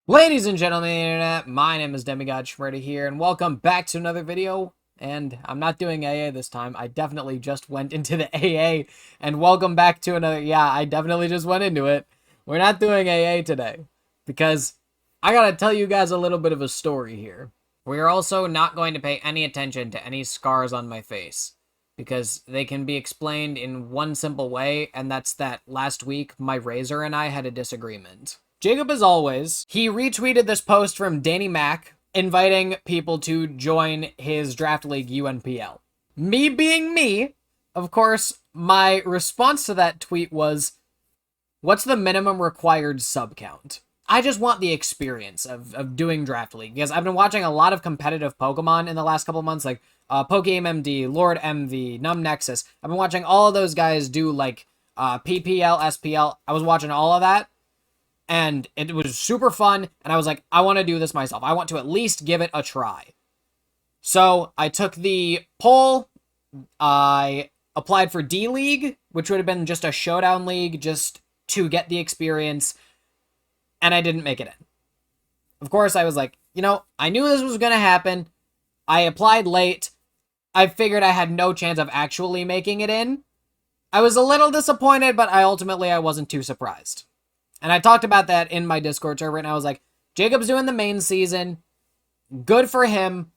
Ladies and gentlemen of the internet, my name is Demigod Shmurda here, and welcome back to another video. And I'm not doing AA this time. I definitely just went into the AA, and welcome back to another. Yeah, I definitely just went into it. We're not doing AA today because I gotta tell you guys a little bit of a story here. We are also not going to pay any attention to any scars on my face because they can be explained in one simple way, and that's that last week my razor and I had a disagreement. Jacob, as always, he retweeted this post from Danny Mac inviting people to join his draft league UNPL. Me being me, of course, my response to that tweet was, what's the minimum required sub count? I just want the experience of doing draft league because I've been watching a lot of competitive Pokemon in the last couple months, like PokeMMD, Lord MV, Numb Nexus. I've been watching all of those guys do like PPL, SPL. I was watching all of that. And it was super fun, and I was like, I want to do this myself. I want to at least give it a try. So I took the poll, I applied for D-League, which would have been just a showdown league just to get the experience, and I didn't make it in. Of course, I was like, I knew this was going to happen. I applied late. I figured I had no chance of actually making it in. I was a little disappointed, but I wasn't too surprised. And I talked about that in my Discord server, and I was like, Jacob's doing the main season. Good for him.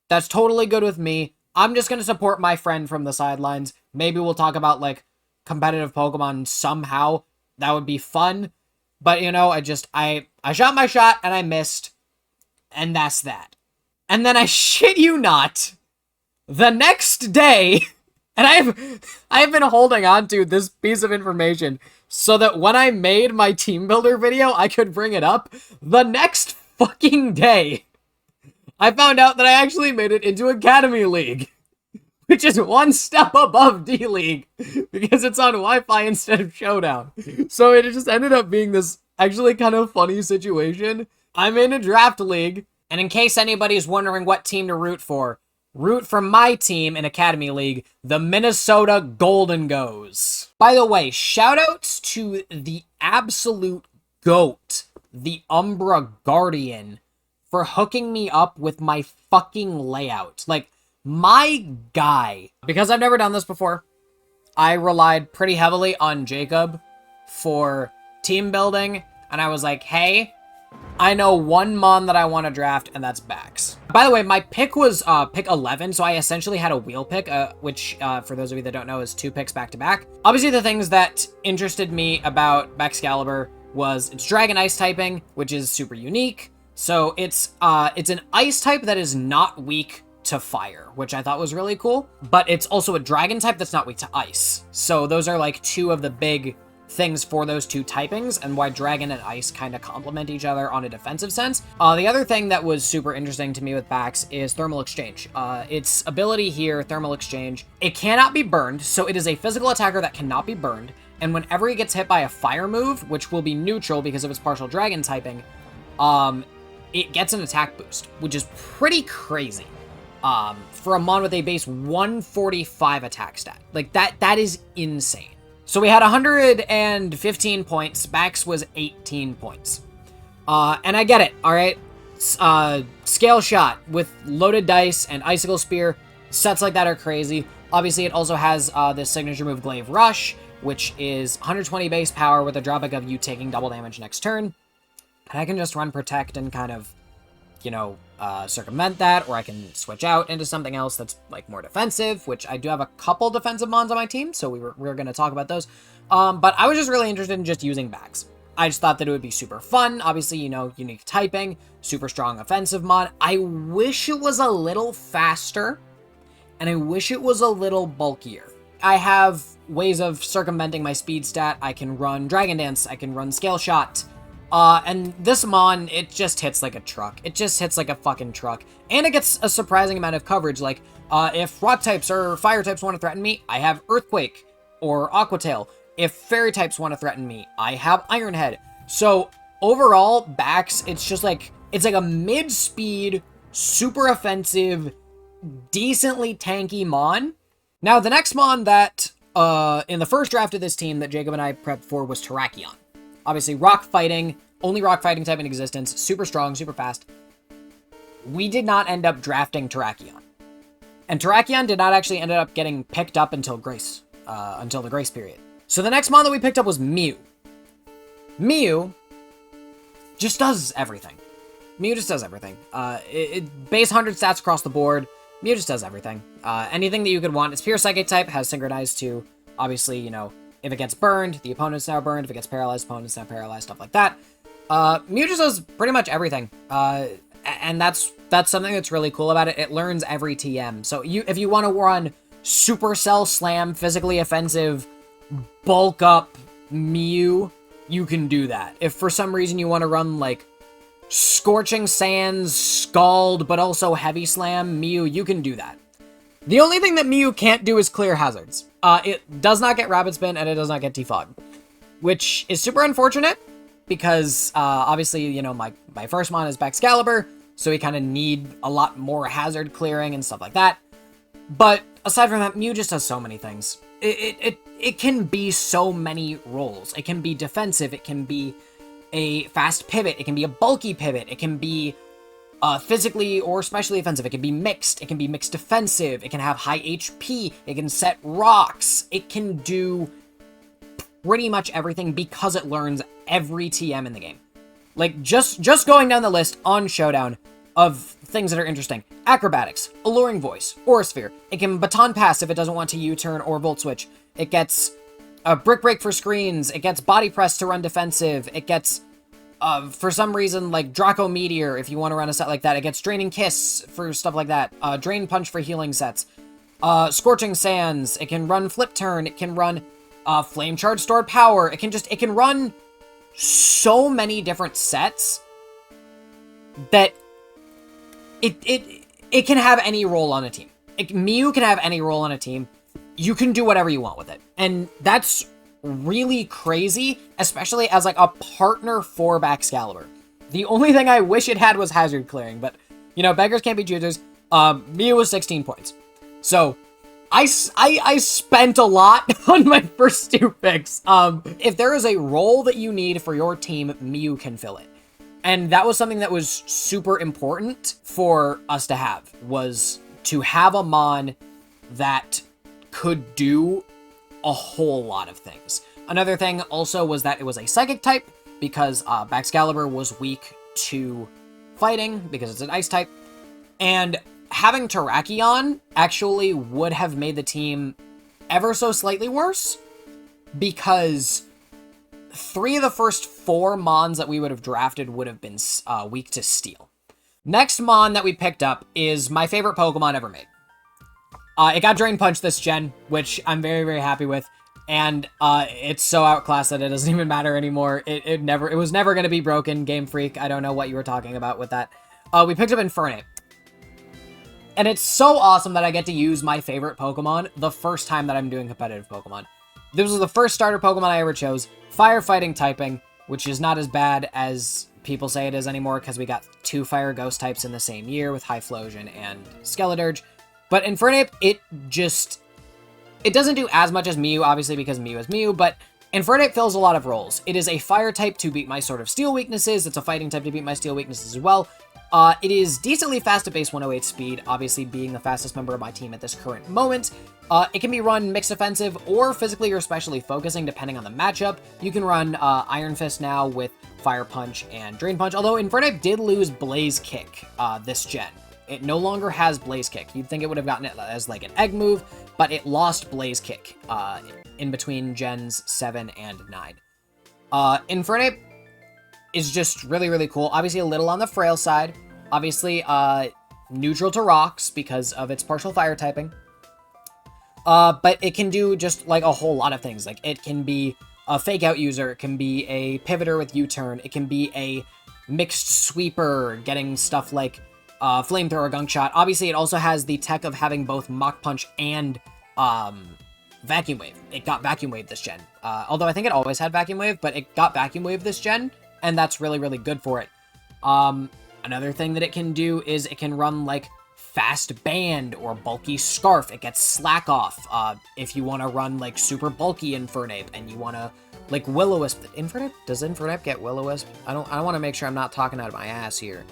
That's totally good with me. I'm just going to support my friend from the sidelines. Maybe we'll talk about, like, competitive Pokemon somehow. That would be fun. But, I shot my shot, and I missed. And that's that. And then I shit you not, the next day, and I've been holding on to this piece of information so that when I made my team builder video, I could bring it up. The next fucking day, I found out that I actually made it into Academy League, which is one step above D-League, because it's on Wi-Fi instead of Showdown. So it just ended up being this actually kind of funny situation. I'm in a draft league, and in case anybody's wondering what team to root for my team in Academy League, the Minnesota Golden Goes. By the way, shoutouts to the absolute GOAT, TheUmbraGuardian, for hooking me up with my fucking layout. Like, my guy. Because I've never done this before, I relied pretty heavily on Jacob for team building, and I was like, hey, I know one mon that I want to draft, and that's Bax. By the way, my pick was pick 11, so I essentially had a wheel pick, which, for those of you that don't know, is 2 picks back-to-back. Obviously, the things that interested me about Baxcalibur was its Dragon Ice typing, which is super unique. So it's an Ice type that is not weak to Fire, which I thought was really cool. But it's also a Dragon type that's not weak to Ice. So those are, like, 2 of the big things for those 2 typings, and why Dragon and Ice kind of complement each other on a defensive sense. The other thing that was super interesting to me with Bax is Thermal Exchange. Its ability here, Thermal Exchange, it cannot be burned, so it is a physical attacker that cannot be burned, and whenever he gets hit by a fire move, which will be neutral because of its partial Dragon typing, it gets an attack boost, which is pretty crazy. For a mon with a base 145 attack stat. Like, that is insane. So we had 115 points. Bax was 18 points. And I get it, alright? Scale Shot with loaded dice and Icicle Spear. Sets like that are crazy. Obviously, it also has this signature move, Glaive Rush, which is 120 base power with a drawback of you taking double damage next turn. And I can just run Protect and kind of, circumvent that, or I can switch out into something else that's, like, more defensive, which I do have a couple defensive mons on my team, so we're going to talk about those. But I was just really interested in just using Bax. I just thought that it would be super fun. Obviously, unique typing, super strong offensive mon. I wish it was a little faster, and I wish it was a little bulkier. I have ways of circumventing my speed stat. I can run Dragon Dance, I can run Scale Shot, and this mon, it just hits like a truck. It just hits like a fucking truck. And it gets a surprising amount of coverage. Like, if rock types or fire types want to threaten me, I have Earthquake or Aqua Tail. If fairy types want to threaten me, I have Iron Head. So, overall, Bax, it's like a mid-speed, super offensive, decently tanky mon. Now, the next mon that, in the first draft of this team that Jacob and I prepped for was Terrakion. Obviously, rock fighting, only rock fighting type in existence, super strong, super fast. We did not end up drafting Terrakion. And Terrakion did not actually end up getting picked up until Grace, until the Grace period. So the next mon that we picked up was Mew. Mew just does everything. Mew just does everything. Base 100 stats across the board. Mew just does everything. Anything that you could want. It's pure Psychic type, has synchronized to, obviously, you know, if it gets burned, the opponent's now burned. If it gets paralyzed, opponent's now paralyzed, stuff like that. Mew just does pretty much everything. And that's something that's really cool about it. It learns every TM. So if you want to run Supercell Slam, physically offensive, bulk up Mew, you can do that. If for some reason you want to run like Scorching Sands, Scald, but also Heavy Slam, Mew, you can do that. The only thing that Mew can't do is clear hazards. It does not get Rapid Spin, and it does not get Defog, which is super unfortunate, because, obviously, you know, my first mon is Baxcalibur, so we kind of need a lot more hazard clearing and stuff like that. But aside from that, Mew just does so many things. It can be so many roles. It can be defensive, it can be a fast pivot, it can be a bulky pivot, it can be physically or specially offensive, it can be mixed defensive, it can have high HP, it can set rocks, it can do pretty much everything because it learns every TM in the game. Like, just going down the list on Showdown of things that are interesting. Acrobatics, Alluring Voice, Aurasphere. It can Baton Pass if it doesn't want to U-turn or Volt Switch. It gets a Brick Break for screens. It gets Body Press to run defensive. It gets, for some reason, like Draco Meteor if you want to run a set like that. It gets Draining Kiss for stuff like that. Drain Punch for healing sets. Scorching Sands. It can run Flip Turn. It can run Flame Charge Stored Power. It can run so many different sets that it can have any role on a team. Mew can have any role on a team. You can do whatever you want with it. And that's really crazy, especially as like a partner for Baxcalibur. The only thing I wish it had was hazard clearing, but you know, beggars can't be choosers. Mew was 16 points. So I spent a lot on my first two picks. If there is a role that you need for your team, Mew can fill it. And that was something that was super important for us to have, was to have a mon that could do a whole lot of things. Another thing also was that it was a Psychic type, because Baxcalibur was weak to fighting, because it's an Ice type. And having Terrakion actually would have made the team ever so slightly worse, because 3 of the first 4 mons that we would have drafted would have been weak to Steel. Next mon that we picked up is my favorite Pokemon ever made. It got Drain Punch this gen, which I'm very, very happy with. And it's so outclassed that it doesn't even matter anymore. It was never going to be broken, Game Freak. I don't know what you were talking about with that. We picked up Infernape. And it's so awesome that I get to use my favorite Pokemon the first time that I'm doing competitive Pokemon. This was the first starter Pokemon I ever chose. Firefighting typing, which is not as bad as people say it is anymore, because we got 2 Fire Ghost types in the same year with Hyflosion and Skeledirge. But Infernape, it doesn't do as much as Mew, obviously, because Mew is Mew, but Infernape fills a lot of roles. It is a Fire type to beat my Sword of Steel weaknesses. It's a Fighting type to beat my Steel weaknesses as well. It is decently fast at base 108 speed, obviously being the fastest member of my team at this current moment. It can be run mixed offensive or physically or specially focusing, depending on the matchup. You can run Iron Fist now with Fire Punch and Drain Punch, although Infernape did lose Blaze Kick this gen. It no longer has Blaze Kick. You'd think it would have gotten it as like an egg move, but it lost Blaze Kick in between gens 7 and 9. Infernape is just really, really cool. Obviously a little on the frail side. Obviously neutral to rocks because of its partial fire typing. But it can do just like a whole lot of things. Like it can be a fake out user. It can be a pivoter with U-turn. It can be a mixed sweeper, getting stuff like Flamethrower, Gunk Shot. Obviously, it also has the tech of having both Mach Punch and Vacuum Wave. It got Vacuum Wave this gen. Although I think it always had Vacuum Wave, but it got Vacuum Wave this gen, and that's really, really good for it. Another thing that it can do is it can run like Fast Band or Bulky Scarf. It gets Slack Off if you want to run like super bulky Infernape and you want to Like Will-O-Wisp. Infernape? Does Infernape get Will-O-Wisp? I want to make sure I'm not talking out of my ass here.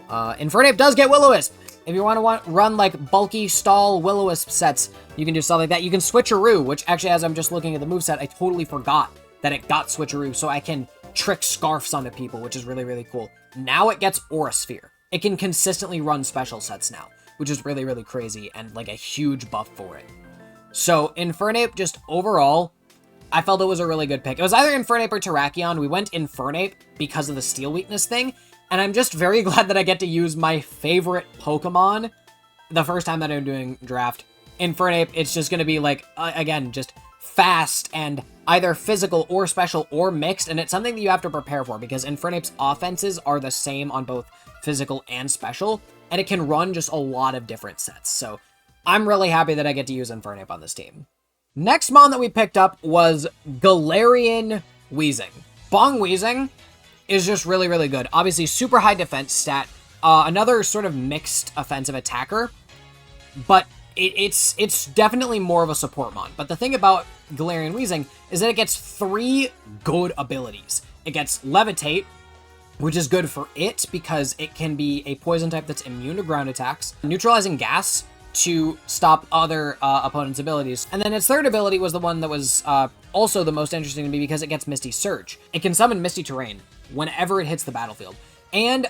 Infernape does get Will-O-Wisp. If you want to run like bulky stall Will-O-Wisp sets, you can do stuff like that. You can Switcheroo, which actually, as I'm just looking at the moveset, I totally forgot that it got Switcheroo, so I can trick Scarfs onto people, which is really, really cool. Now it gets Aura Sphere. It can consistently run special sets now, which is really, really crazy and like a huge buff for it. So Infernape, just overall, I felt it was a really good pick. It was either Infernape or Terrakion. We went Infernape because of the Steel Weakness thing, and I'm just very glad that I get to use my favorite Pokemon the first time that I'm doing draft. Infernape, it's just going to be like, again, just fast and either physical or special or mixed, and it's something that you have to prepare for because Infernape's offenses are the same on both physical and special, and it can run just a lot of different sets. So I'm really happy that I get to use Infernape on this team. Next mon that we picked up was Galarian Weezing. Bong Weezing is just really, really good. Obviously, super high defense stat. Another sort of mixed offensive attacker, but it's definitely more of a support mon. But the thing about Galarian Weezing is that it gets 3 good abilities. It gets Levitate, which is good for it because it can be a poison type that's immune to ground attacks. Neutralizing Gas to stop other opponents' abilities. And then its third ability was the one that was also the most interesting to me because it gets Misty Surge. It can summon Misty Terrain whenever it hits the battlefield. And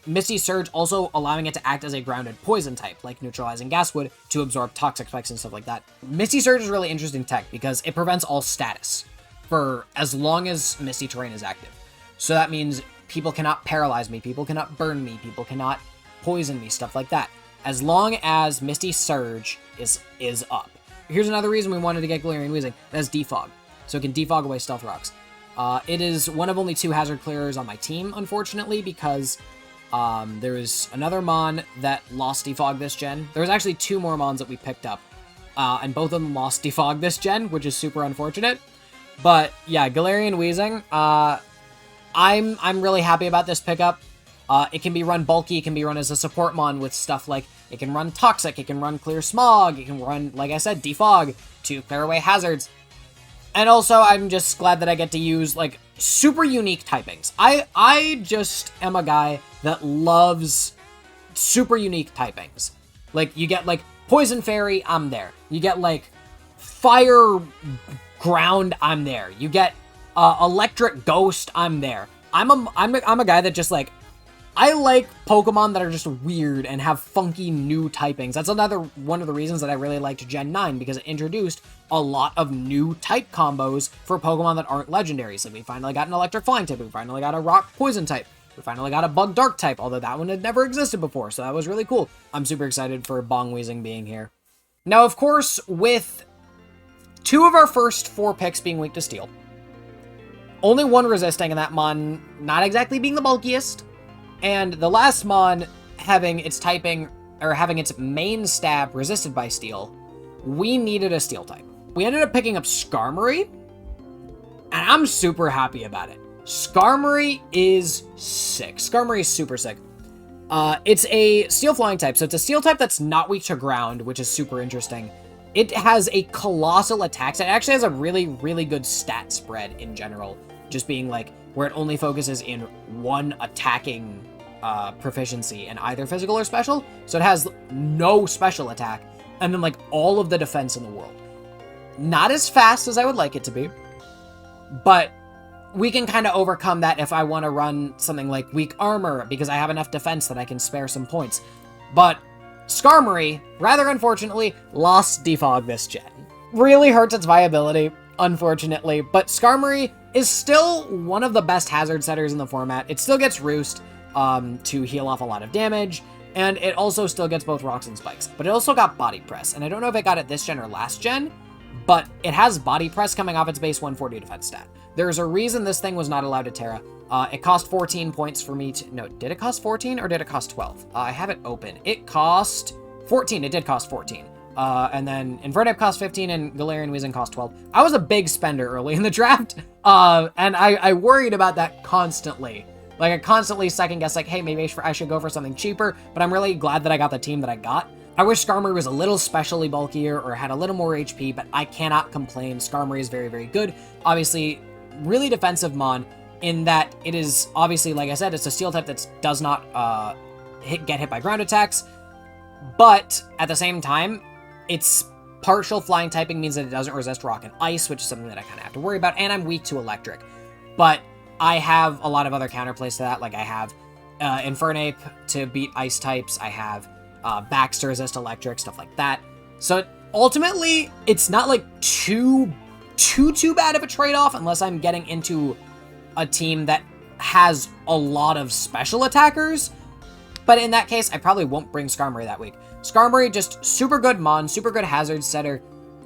Misty Surge also allowing it to act as a grounded poison type, like Neutralizing Gas would, to absorb Toxic Spikes and stuff like that. Misty Surge is really interesting tech because it prevents all status for as long as Misty Terrain is active. So that means people cannot paralyze me, people cannot burn me, people cannot poison me, stuff like that, as long as Misty Surge is up. Here's another reason we wanted to get Galarian Weezing. That's Defog. So it can defog away Stealth Rocks. It is one of only 2 hazard clearers on my team, unfortunately, because there was another mon that lost Defog this gen. There was actually 2 more mons that we picked up, and both of them lost Defog this gen, which is super unfortunate. But yeah, Galarian Weezing, I'm really happy about this pickup. It can be run bulky, it can be run as a support mon with stuff like, it can run Toxic, it can run Clear Smog, it can run, like I said, Defog to clear away hazards. And also, I'm just glad that I get to use, like, super unique typings. I just am a guy that loves super unique typings. Like, you get, like, Poison Fairy, I'm there. You get, like, Fire Ground, I'm there. You get Electric Ghost, I'm there. I'm a guy that just, like, I like Pokemon that are just weird and have funky new typings. That's another one of the reasons that I really liked Gen 9, because it introduced a lot of new type combos for Pokemon that aren't legendaries. Like, we finally got an Electric Flying type, we finally got a Rock Poison type, we finally got a Bug Dark type, although that one had never existed before, so that was really cool. I'm super excited for Bong Weezing being here. Now, of course, with 2 of our first 4 picks being weak to Steel, only 1 resisting, and that mon not exactly being the bulkiest, and the last mon having its typing, or having its main stab resisted by Steel, we needed a Steel type. We ended up picking up Skarmory, and I'm super happy about it. Skarmory is sick. Skarmory is super sick. It's a Steel Flying type, so it's a Steel type that's not weak to ground, which is super interesting. It has a colossal attack set. It actually has a really, really good stat spread in general, just being like, where it only focuses in 1 attacking proficiency in either physical or special. So it has no special attack, and then like all of the defense in the world. Not as fast as I would like it to be, but we can kind of overcome that if I want to run something like weak armor, because I have enough defense that I can spare some points. But Skarmory, rather unfortunately, lost Defog this gen. Really hurts its viability, unfortunately, but Skarmory is still one of the best hazard setters in the format. It still gets Roost to heal off a lot of damage, and it also still gets both Rocks and Spikes, but it also got Body Press, and I don't know if it got it this gen or last gen, but it has Body Press coming off its base 140 defense stat. There's a reason this thing was not allowed to Terra. It cost 14 points for me to... No, did it cost 14 or did it cost 12? I have it open. It cost 14. It did cost 14. And then Infernape cost 15 and Galarian Weezing cost 12. I was a big spender early in the draft, and I worried about that constantly. Like, I constantly second guess, like, hey, maybe I should go for something cheaper, but I'm really glad that I got the team that I got. I wish Skarmory was a little specially bulkier or had a little more HP, but I cannot complain. Skarmory is very, very good. Obviously, really defensive mon in that it is, obviously, like I said, it's a steel type that does not get hit by ground attacks, but at the same time, its partial flying typing means that it doesn't resist rock and ice, which is something that I kind of have to worry about, and I'm weak to electric. But I have a lot of other counterplays to that, like I have Infernape to beat ice types, I have Backs to resist electric, stuff like that. So ultimately, it's not like too bad of a trade-off unless I'm getting into a team that has a lot of special attackers. But in that case, I probably won't bring Skarmory that week. Skarmory, just super good mon, super good hazard setter,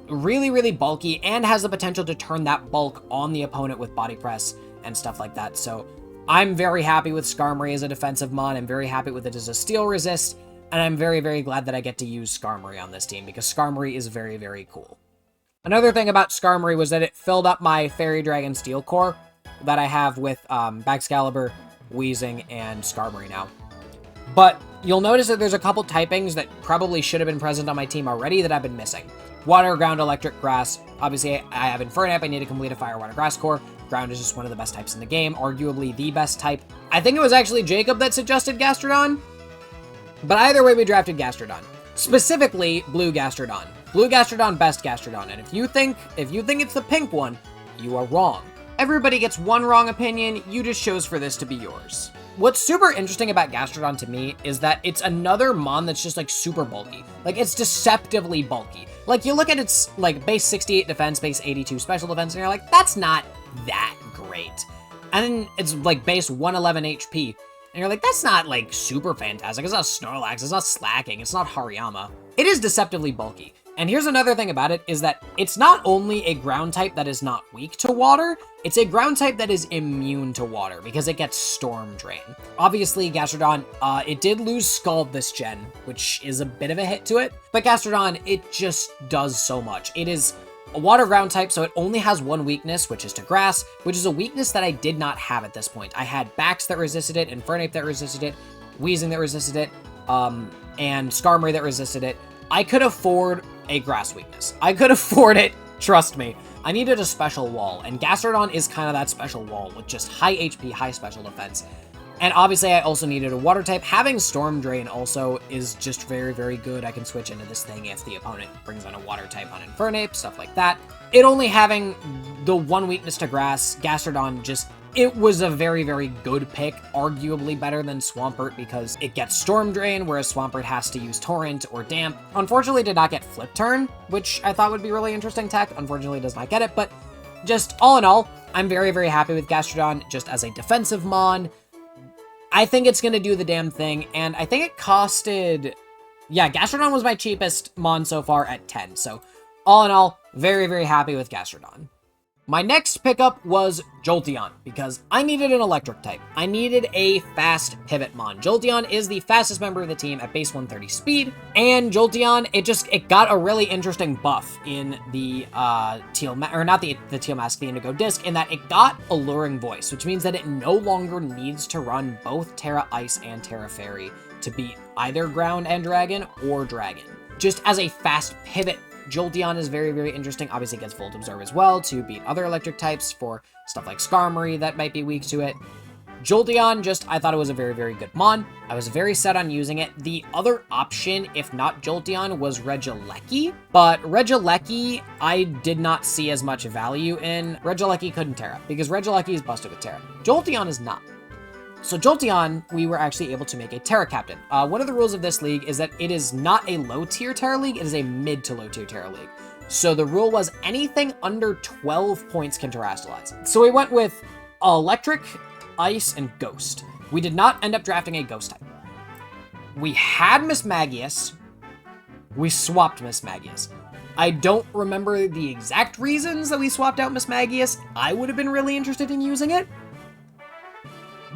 really, really bulky, and has the potential to turn that bulk on the opponent with body press and stuff like that. So I'm very happy with Skarmory as a defensive mon. I'm very happy with it as a steel resist, and I'm very, very glad that I get to use Skarmory on this team because Skarmory is very, very cool. Another thing about Skarmory was that it filled up my Fairy Dragon Steel Core that I have with Baxcalibur, Weezing, and Skarmory now. But you'll notice that there's a couple typings that probably should have been present on my team already that I've been missing. Water, Ground, Electric, Grass. Obviously, I have Infernape. I need to complete a Fire, Water, Grass core. Ground is just one of the best types in the game, arguably the best type. I think it was actually Jacob that suggested Gastrodon, but either way, we drafted Gastrodon. Specifically, Blue Gastrodon. Blue Gastrodon, best Gastrodon. And if you think it's the pink one, you are wrong. Everybody gets one wrong opinion, you just chose for this to be yours. What's super interesting about Gastrodon to me is that it's another mon that's just like super bulky. Like it's deceptively bulky. Like you look at its like base 68 defense, base 82 special defense, and you're like, that's not that great. And then it's like base 111 HP, and you're like, that's not like super fantastic. It's not Snorlax, it's not Slacking, it's not Hariyama. It is deceptively bulky. And here's another thing about it, is that it's not only a ground type that is not weak to water, it's a ground type that is immune to water, because it gets Storm Drain. Obviously, Gastrodon, it did lose Scald this gen, which is a bit of a hit to it, but Gastrodon, it just does so much. It is a water ground type, so it only has one weakness, which is to grass, which is a weakness that I did not have at this point. I had Backs that resisted it, Infernape that resisted it, Weezing that resisted it, and Skarmory that resisted it. I could afford a grass weakness. I could afford it, trust me. I needed a special wall, and Gastrodon is kind of that special wall with just high HP, high special defense. And obviously I also needed a water type. Having Storm Drain also is just very, very good. I can switch into this thing if the opponent brings on a water type on Infernape, stuff like that. It only having the one weakness to grass, Gastrodon just, it was a very, very good pick, arguably better than Swampert because it gets Storm Drain, whereas Swampert has to use Torrent or Damp. Unfortunately, did not get Flip Turn, which I thought would be really interesting tech. Unfortunately, does not get it, but just all in all, I'm very, very happy with Gastrodon just as a defensive mon. I think it's going to do the damn thing, and I think it costed... Yeah, Gastrodon was my cheapest mon so far at 10, so all in all, very, very happy with Gastrodon. My next pickup was Jolteon, because I needed an electric type. I needed a fast pivot mon. Jolteon is the fastest member of the team at base 130 speed, and Jolteon, it got a really interesting buff in the Teal Mask, the Indigo Disc, in that it got Alluring Voice, which means that it no longer needs to run both Terra Ice and Terra Fairy to beat either Ground and Dragon or Dragon. Just as a fast pivot, Jolteon is very, very interesting. Obviously, it gets Volt Absorb as well to beat other electric types for stuff like Skarmory that might be weak to it. Jolteon, I thought it was a very, very good mon. I was very set on using it. The other option, if not Jolteon, was Regieleki, but Regieleki, I did not see as much value in. Regieleki couldn't Terra, because Regieleki is busted with Terra. Jolteon is not. So Jolteon, we were actually able to make a Terra Captain. One of the rules of this league is that it is not a low-tier Terra league, it is a mid to low-tier Terra league. So the rule was anything under 12 points can Terrastallize. So we went with Electric, Ice, and Ghost. We did not end up drafting a Ghost type. We had Mismagius. We swapped Mismagius. I don't remember the exact reasons that we swapped out Mismagius. I would have been really interested in using it.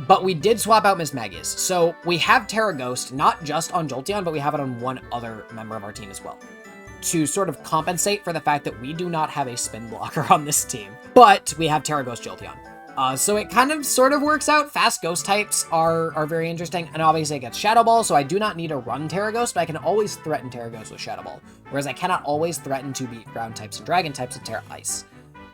But we did swap out Mismagius. So we have Terra Ghost, not just on Jolteon, but we have it on one other member of our team as well, to sort of compensate for the fact that we do not have a spin blocker on this team. But we have Terra Ghost Jolteon. So it kind of sort of works out. Fast Ghost types are very interesting, and obviously it gets Shadow Ball, so I do not need to run Terra Ghost, but I can always threaten Terra Ghost with Shadow Ball, whereas I cannot always threaten to beat Ground types and Dragon types with Terra Ice.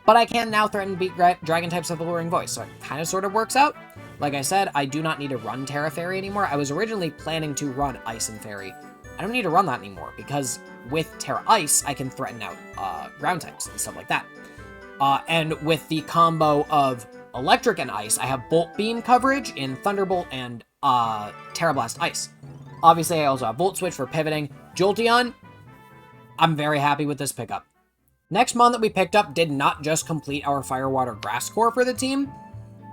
but I can now threaten beat dragon types with Alluring Voice, so it kind of sort of works out. Like I said, I do not need to run Terra Fairy anymore. I was originally planning to run Ice and Fairy. I don't need to run that anymore, because with Terra Ice, I can threaten out ground types and stuff like that. And with the combo of Electric and Ice, I have Bolt Beam coverage in Thunderbolt and Terra Blast Ice. Obviously, I also have Volt Switch for pivoting. Jolteon, I'm very happy with this pickup. Next Mon that we picked up did not just complete our Fire, Water, Grass core for the team.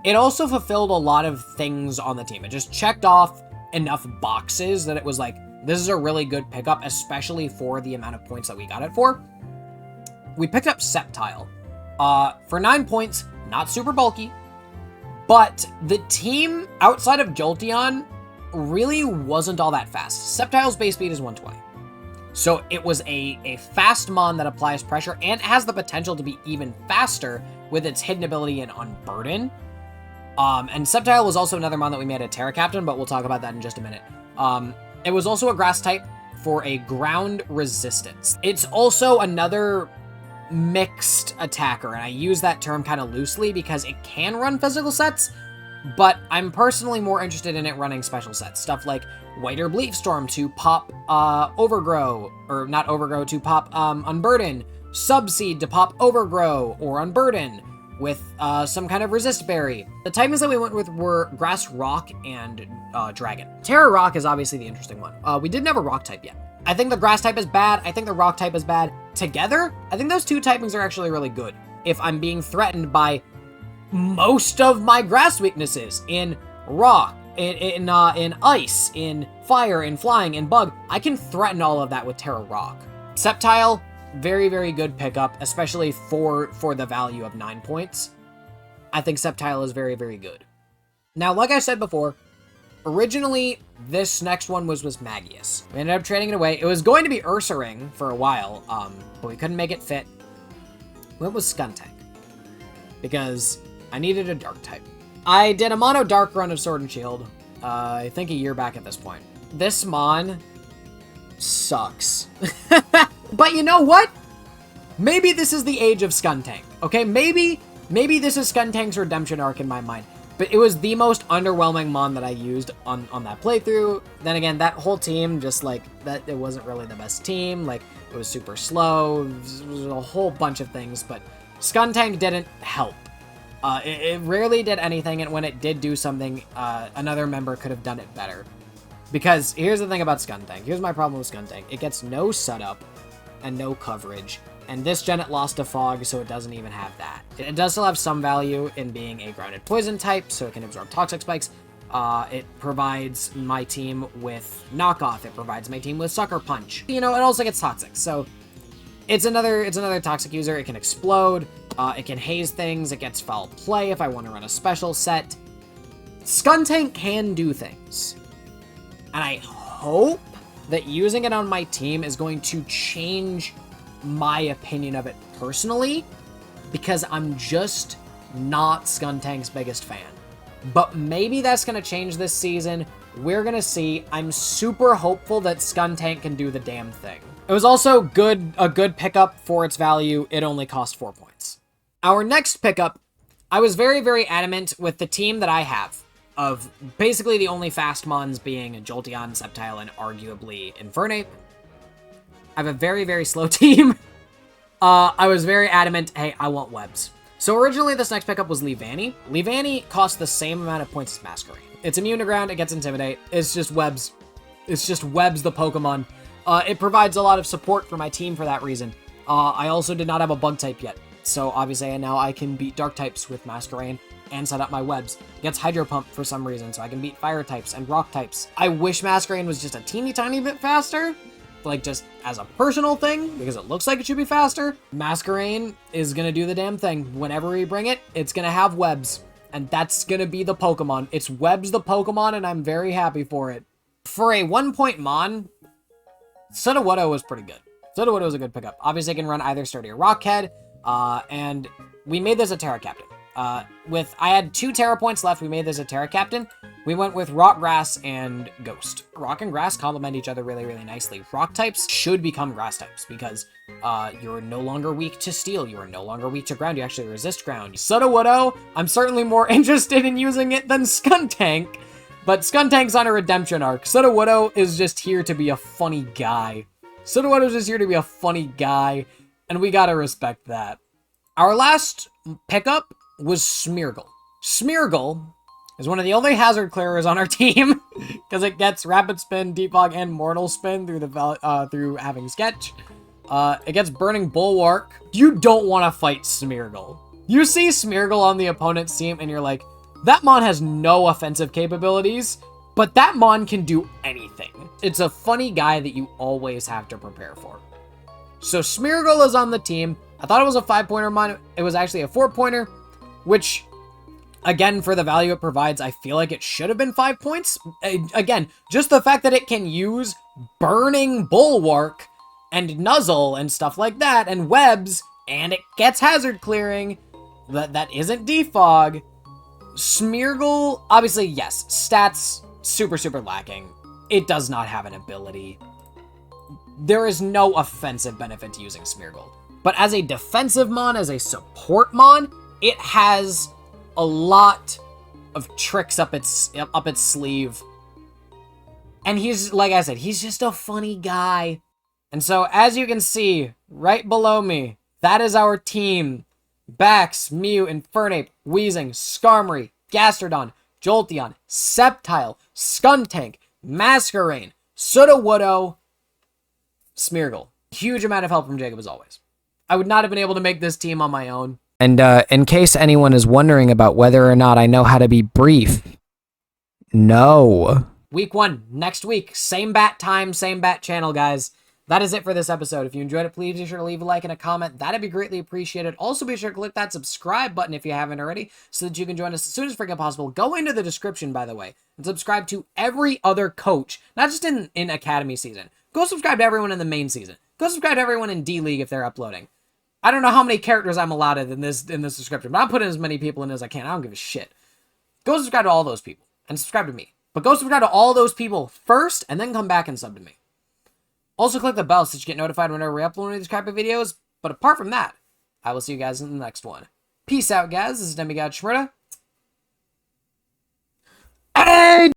It also fulfilled a lot of things on the team. It just checked off enough boxes that it was like, this is a really good pickup, especially for the amount of points that we got it for. We picked up Sceptile. For 9 points, not super bulky, but the team outside of Jolteon really wasn't all that fast. Sceptile's base speed is 120. So it was a fast Mon that applies pressure and has the potential to be even faster with its hidden ability in Unburden. And Sceptile was also another Mon that we made a Terra Captain, but we'll talk about that in just a minute. It was also a Grass type for a ground resistance. It's also another mixed attacker, and I use that term kind of loosely because it can run physical sets, but I'm personally more interested in it running special sets. Stuff like Whiter Bleak Storm to pop Overgrow, or not Overgrow, to pop Unburden, Subseed to pop Overgrow or Unburden, with some kind of Resist Berry. The typings that we went with were Grass, Rock, and Dragon. Terra Rock is obviously the interesting one. We didn't have a Rock type yet. I think the Grass type is bad. I think the Rock type is bad. Together, I think those two typings are actually really good. If I'm being threatened by most of my Grass weaknesses in Rock, in Ice, in Fire, in Flying, in Bug, I can threaten all of that with Terra Rock. Sceptile, very, very good pickup, especially for the value of 9 points. I think Sceptile is very, very good. Now, like I said before, originally, this next one was Magius. We ended up trading it away. It was going to be Ursaring for a while, but we couldn't make it fit. Went with Skuntank, because I needed a Dark type. I did a Mono Dark run of Sword and Shield, I think a year back at this point. This Mon sucks. But you know what? Maybe this is the age of Skuntank, okay? Maybe this is Skuntank's redemption arc in my mind. But it was the most underwhelming Mon that I used on that playthrough. Then again, that whole team, just like, that, it wasn't really the best team. Like, it was super slow. It was a whole bunch of things, but Skuntank didn't help. It rarely did anything, and when it did do something, another member could have done it better. Because here's the thing about Skuntank. Here's my problem with Skuntank. It gets no setup and no coverage. And this gen it lost to Fog, so it doesn't even have that. It does still have some value in being a grounded poison type, so it can absorb toxic spikes. It provides my team with knockoff. It provides my team with sucker punch. You know, it also gets toxic, so it's another toxic user. It can explode. It can haze things. It gets foul play if I want to run a special set. Skuntank can do things, and I hope that using it on my team is going to change my opinion of it personally, because I'm just not Skuntank's biggest fan. But maybe that's going to change this season. We're going to see. I'm super hopeful that Skuntank can do the damn thing. It was also a good pickup for its value. It only cost 4 points. Our next pickup, I was very, very adamant with the team that I have, of basically the only fast Mons being Jolteon, Sceptile, and arguably Infernape. I have a very, very slow team. I was very adamant, hey, I want webs. So originally this next pickup was Leavanny. Leavanny costs the same amount of points as Masquerain. It's immune to ground, it gets Intimidate. It's just webs. It's just webs the Pokemon. It provides a lot of support for my team for that reason. I also did not have a bug type yet. So obviously now I can beat dark types with Masquerain and set up my webs. It gets Hydro Pump for some reason, so I can beat fire types and rock types. I wish Masquerain was just a teeny tiny bit faster, like just as a personal thing, because it looks like it should be faster. Masquerain is gonna do the damn thing. Whenever we bring it, it's gonna have webs, and that's gonna be the Pokemon. It's webs the Pokemon, and I'm very happy for it. For a 1 point Mon, Sudowoodo was pretty good. Sudowoodo was a good pickup. Obviously, it can run either Sturdy or Rockhead, and we made this a Terra Captain. I had 2 Terra points left. We made this a Terra Captain. We went with Rock, Grass, and Ghost. Rock and Grass complement each other really, really nicely. Rock types should become Grass types because you're no longer weak to Steel. You are no longer weak to Ground. You actually resist Ground. Sudowoodo, I'm certainly more interested in using it than Skuntank, but Skuntank's on a redemption arc. Sudowoodo is just here to be a funny guy. Sudowoodo's just here to be a funny guy, and we gotta respect that. Our last pickup was Smeargle. Smeargle is one of the only hazard clearers on our team because it gets Rapid Spin, Defog, and Mortal Spin through having Sketch. It gets Burning Bulwark. You don't want to fight Smeargle. You see Smeargle on the opponent's team and you're like, that Mon has no offensive capabilities, but that Mon can do anything. It's a funny guy that you always have to prepare for. So Smeargle is on the team. I thought it was a 5-pointer Mon. It was actually a 4-pointer, which, again, for the value it provides, I feel like it should have been 5 points. Again, just the fact that it can use Burning Bulwark and Nuzzle and stuff like that, and Webs, and it gets Hazard Clearing, that isn't Defog. Smeargle, obviously, yes, stats, super, super lacking. It does not have an ability. There is no offensive benefit to using Smeargle. But as a defensive Mon, as a support Mon, it has a lot of tricks up its sleeve. And he's, like I said, he's just a funny guy. And so, as you can see, right below me, that is our team. Bax, Mew, Infernape, Weezing, Skarmory, Gastrodon, Jolteon, Sceptile, Skuntank, Masquerain, Sudowoodo, Smeargle. Huge amount of help from Jacob as always. I would not have been able to make this team on my own. And in case anyone is wondering about whether or not I know how to be brief, no. Week 1, next week. Same bat time, same bat channel, guys. That is it for this episode. If you enjoyed it, please be sure to leave a like and a comment. That'd be greatly appreciated. Also, be sure to click that subscribe button if you haven't already so that you can join us as soon as freaking possible. Go into the description, by the way, and subscribe to every other coach, not just in Academy season. Go subscribe to everyone in the main season. Go subscribe to everyone in D-League if they're uploading. I don't know how many characters I'm allowed in this description, but I'm putting as many people in as I can. I don't give a shit. Go subscribe to all those people and subscribe to me. But go subscribe to all those people first and then come back and sub to me. Also click the bell so that you get notified whenever we upload one of these crappy videos. But apart from that, I will see you guys in the next one. Peace out, guys. This is Demigod Shmurda.